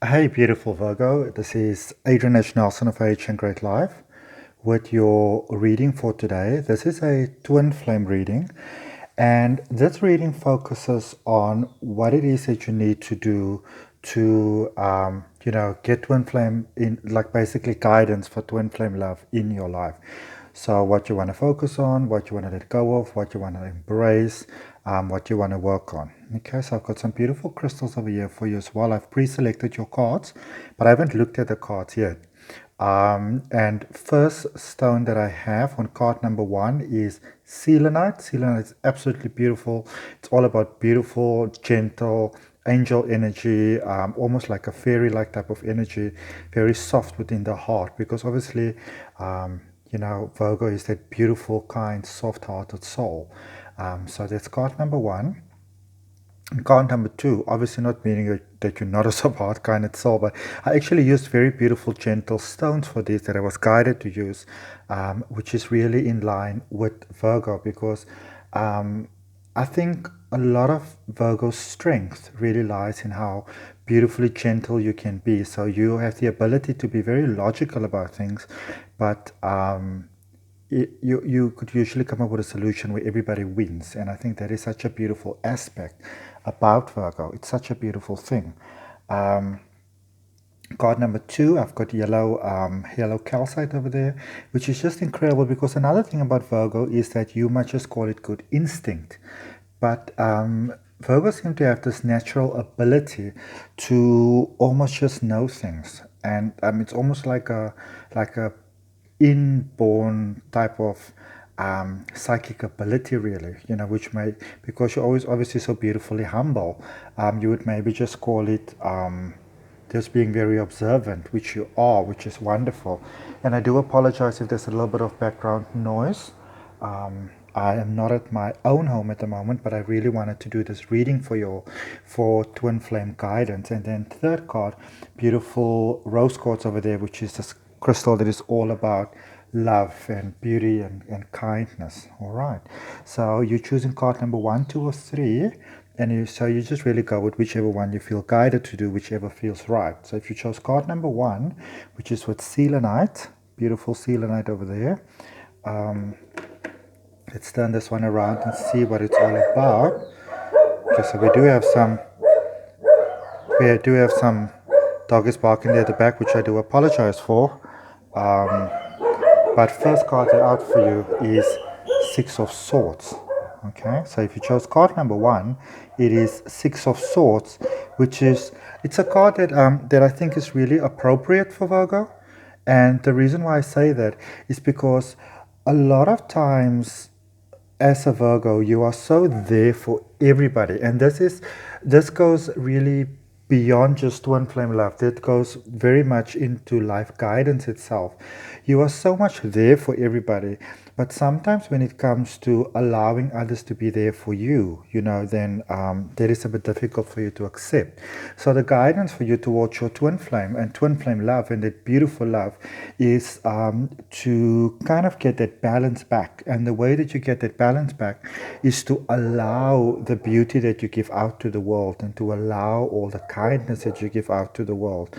Hey, beautiful Virgo. This is Adrian H of H and Great Life with your reading for today. This is a twin flame reading, and this reading focuses on what it is that you need to do to, get twin flame in, like basically guidance for twin flame love in your life. So, what you want to focus on, what you want to let go of, what you want to embrace, what you want to work on. Okay, so I've got some beautiful crystals over here for you as well. I've pre-selected your cards, but I haven't looked at the cards yet. And first stone that I have on card number one is selenite. Selenite is absolutely beautiful. It's all about beautiful, gentle, angel energy, almost like a fairy-like type of energy, very soft within the heart, because obviously, Virgo is that beautiful, kind, soft-hearted soul. So that's card number one. And card number two, obviously not meaning that you're not a soft-heart kind of soul, but I actually used very beautiful, gentle stones for this that I was guided to use, which is really in line with Virgo because I think a lot of Virgo's strength really lies in how beautifully gentle you can be. So you have the ability to be very logical about things, but you could usually come up with a solution where everybody wins. And I think that is such a beautiful aspect about Virgo. It's such a beautiful thing. Um, Card number two, I've got yellow calcite over there, which is just incredible because another thing about Virgo is that you might just call it good instinct. But Virgos seem to have this natural ability to almost just know things. And it's almost like a inborn type of psychic ability, really, which may, because you're always obviously so beautifully humble, you would maybe just call it just being very observant, which you are, which is wonderful. And I do apologize if there's a little bit of background noise. I am not at my own home at the moment, but I really wanted to do this reading for twin flame guidance. And then third card, beautiful rose quartz over there, which is this crystal that is all about love and beauty and kindness. All right. So you're choosing card number one, two, or three. And you just really go with whichever one you feel guided to do, whichever feels right. So if you chose card number one, which is with selenite, beautiful selenite over there. Let's turn this one around and see what it's all about. Okay, so we do have some doggies barking there at the back, which I do apologize for. But first card out for you is Six of Swords. Okay, so if you chose card number one, it is Six of Swords, it's a card that I think is really appropriate for Virgo. And the reason why I say that is because a lot of times as a Virgo, you are so there for everybody, and this goes really beyond just twin flame love. That goes very much into life guidance itself. You are so much there for everybody, but sometimes when it comes to allowing others to be there for you, then that is a bit difficult for you to accept. So the guidance for you towards your twin flame and twin flame love and that beautiful love is to kind of get that balance back. And the way that you get that balance back is to allow the beauty that you give out to the world and to allow all the kindness that you give out to the world.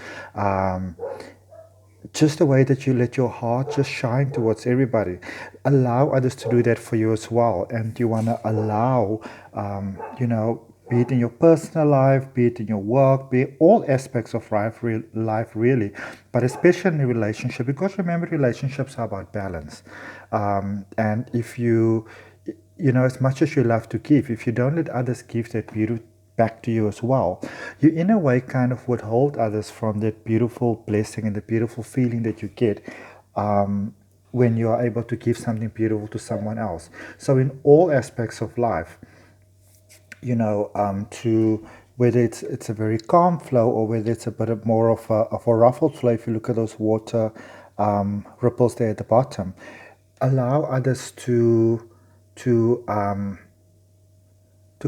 Just the way that you let your heart just shine towards everybody. Allow others to do that for you as well. And you want to allow, be it in your personal life, be it in your work, be it all aspects of life really, but especially in a relationship, because remember, relationships are about balance. And if as much as you love to give, if you don't let others give that beauty back to you as well, you in a way kind of withhold others from that beautiful blessing and the beautiful feeling that you get when you are able to give something beautiful to someone else. So in all aspects of life, to whether it's a very calm flow or whether it's a bit more of a ruffled flow, if you look at those water ripples there at the bottom, allow others to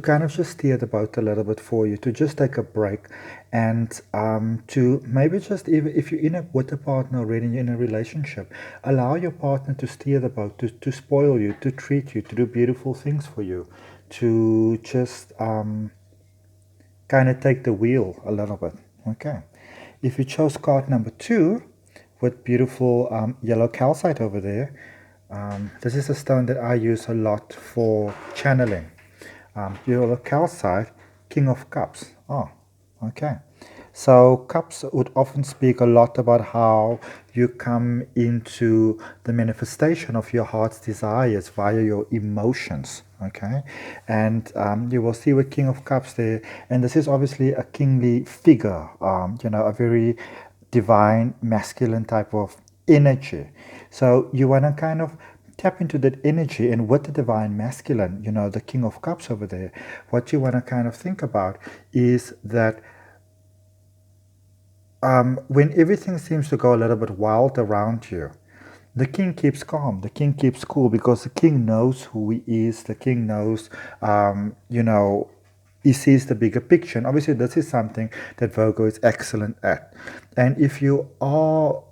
kind of just steer the boat a little bit for you, to just take a break, and to maybe just, if you're with a partner already, you're in a relationship, allow your partner to steer the boat, to spoil you, to treat you, to do beautiful things for you, to just kind of take the wheel a little bit. Okay. If you chose card number 2 with beautiful yellow calcite over there, this is a stone that I use a lot for channeling. Yellow calcite, King of Cups. Oh, okay. So cups would often speak a lot about how you come into the manifestation of your heart's desires via your emotions. Okay, and you will see with King of Cups there, and this is obviously a kingly figure. A very divine, masculine type of energy. So you want to kind of tap into that energy, and with the divine masculine, the King of Cups over there, what you want to kind of think about is that when everything seems to go a little bit wild around you, the king keeps calm, the king keeps cool, because the king knows who he is, the king knows, he sees the bigger picture. And obviously, this is something that Virgo is excellent at. And if you are,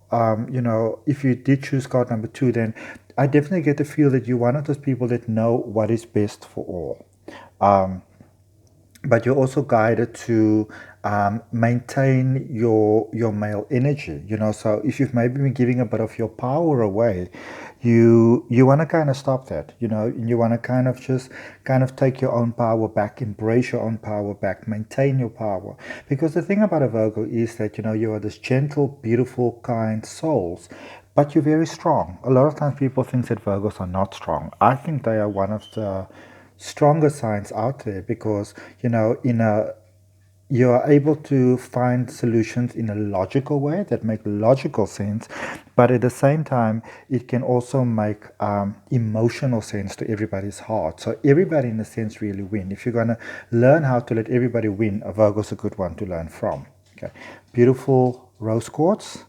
if you did choose card number 2, then I definitely get the feel that you're one of those people that know what is best for all. But you're also guided to maintain your male energy. So if you've maybe been giving a bit of your power away, you want to kind of stop that. You want to kind of just kind of take your own power back, embrace your own power back, maintain your power. Because the thing about a Virgo is that you are this gentle, beautiful, kind souls, but you're very strong. A lot of times people think that Virgos are not strong. I think they are one of the stronger signs out there, because you are able to find solutions in a logical way that make logical sense, but at the same time it can also make emotional sense to everybody's heart. So everybody in a sense really win. If you're going to learn how to let everybody win, a Virgo's a good one to learn from. Okay, beautiful rose quartz,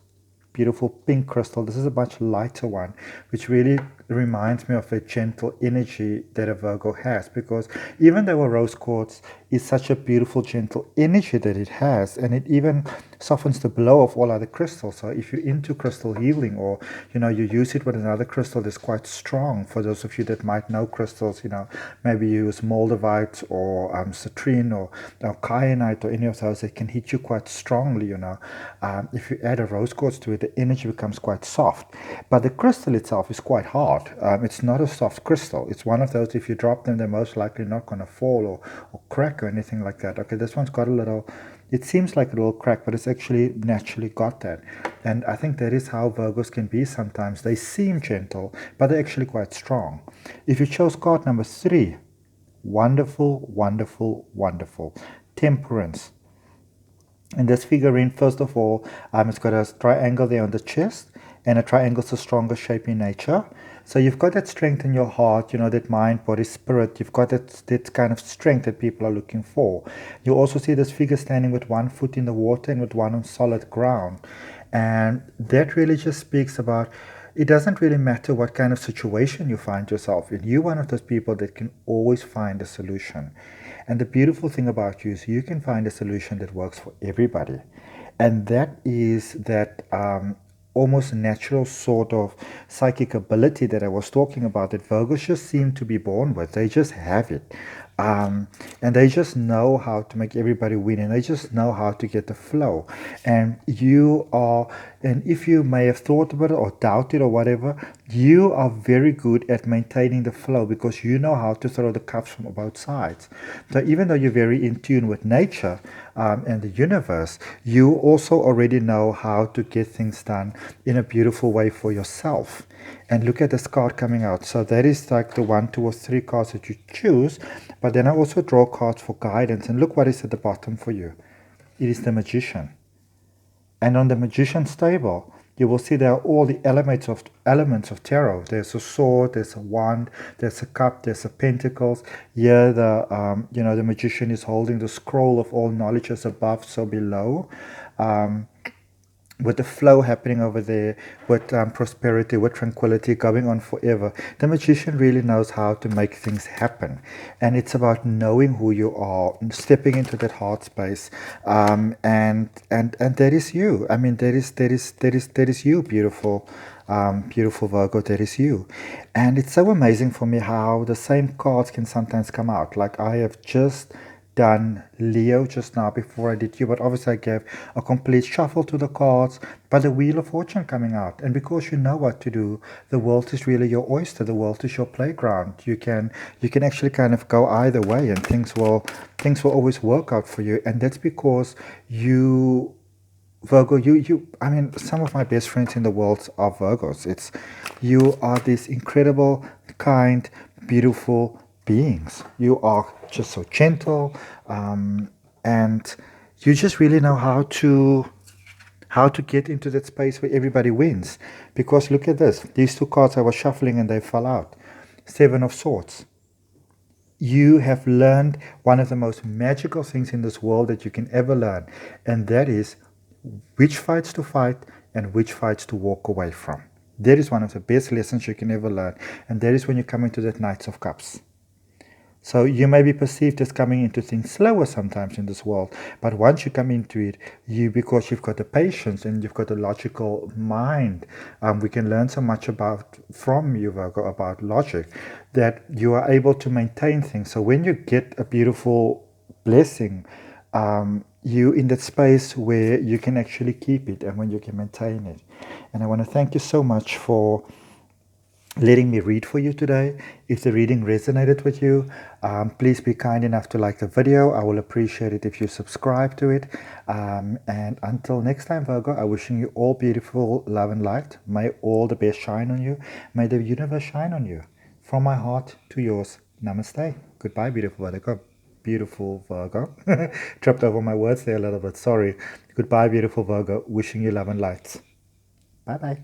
beautiful pink crystal. This is a much lighter one, which really reminds me of a gentle energy that a Virgo has, because even though a rose quartz is such a beautiful, gentle energy that it has, and it even softens the blow of all other crystals. So if you're into crystal healing, or you use it with another crystal that's quite strong, for those of you that might know crystals, maybe you use moldavite or citrine or kyanite or any of those, that can hit you quite strongly. If you add a rose quartz to it, the energy becomes quite soft, but the crystal itself is quite hard. It's not a soft crystal. It's one of those, if you drop them, they're most likely not going to fall or crack or anything like that. Okay, this one's got a little, it seems like a little crack, but it's actually naturally got that. And I think that is how Virgos can be sometimes. They seem gentle, but they're actually quite strong. If you chose card number 3, wonderful, wonderful, wonderful. Temperance. And this figurine, first of all, it's got a triangle there on the chest, and a triangle is the strongest shape in nature. So you've got that strength in your heart, that mind, body, spirit. You've got that kind of strength that people are looking for. You also see this figure standing with one foot in the water and with one on solid ground. And that really just speaks about, it doesn't really matter what kind of situation you find yourself in. You're one of those people that can always find a solution. And the beautiful thing about you is you can find a solution that works for everybody. And that is that almost natural sort of psychic ability that I was talking about, that Virgos just seem to be born with. They just have it. And they just know how to make everybody win, and they just know how to get the flow. And if you may have thought about it or doubted or whatever, you are very good at maintaining the flow, because you know how to throw the cups from both sides. So even though you're very in tune with nature and the universe, you also already know how to get things done in a beautiful way for yourself. And look at this card coming out. So that is like the 1, 2, or 3 cards that you choose. But then I also draw cards for guidance. And look what is at the bottom for you. It is the Magician. And on the Magician's table, you will see there are all the elements of tarot. There's a sword, there's a wand, there's a cup, there's a pentacles. Here, the Magician is holding the scroll of all knowledge as above, so below. With the flow happening over there, with prosperity, with tranquility going on forever. The Magician really knows how to make things happen. And it's about knowing who you are, stepping into that heart space. And that is you. I mean, that is you, beautiful. Beautiful Virgo, that is you. And it's so amazing for me how the same cards can sometimes come out. Like I have just done Leo just now before I did you, but obviously I gave a complete shuffle to the cards, but the Wheel of Fortune coming out. And because you know what to do, the world is really your oyster, the world is your playground. You can actually kind of go either way, and things will always work out for you. And that's because you, Virgo, I mean, some of my best friends in the world are Virgos. You are these incredible, kind, beautiful beings. You are just so gentle, and you just really know how to get into that space where everybody wins. Because look at this, these two cards I was shuffling and they fell out. Seven of Swords. You have learned one of the most magical things in this world that you can ever learn, and that is which fights to fight and which fights to walk away from. That is one of the best lessons you can ever learn, and that is when you come into that Knights of Cups. So you may be perceived as coming into things slower sometimes in this world, but once you come into it, because you've got the patience and you've got a logical mind, we can learn so much from you, Virgo, about logic, that you are able to maintain things. So when you get a beautiful blessing, you in that space where you can actually keep it and when you can maintain it. And I want to thank you so much for letting me read for you today. If the reading resonated with you, please be kind enough to like the video. I will appreciate it if you subscribe to it. And until next time, Virgo, I'm wishing you all beautiful love and light. May all the best shine on you. May the universe shine on you. From my heart to yours. Namaste. Goodbye, beautiful Virgo. Beautiful Virgo. Tripped over my words there a little bit. Sorry. Goodbye, beautiful Virgo. Wishing you love and light. Bye-bye.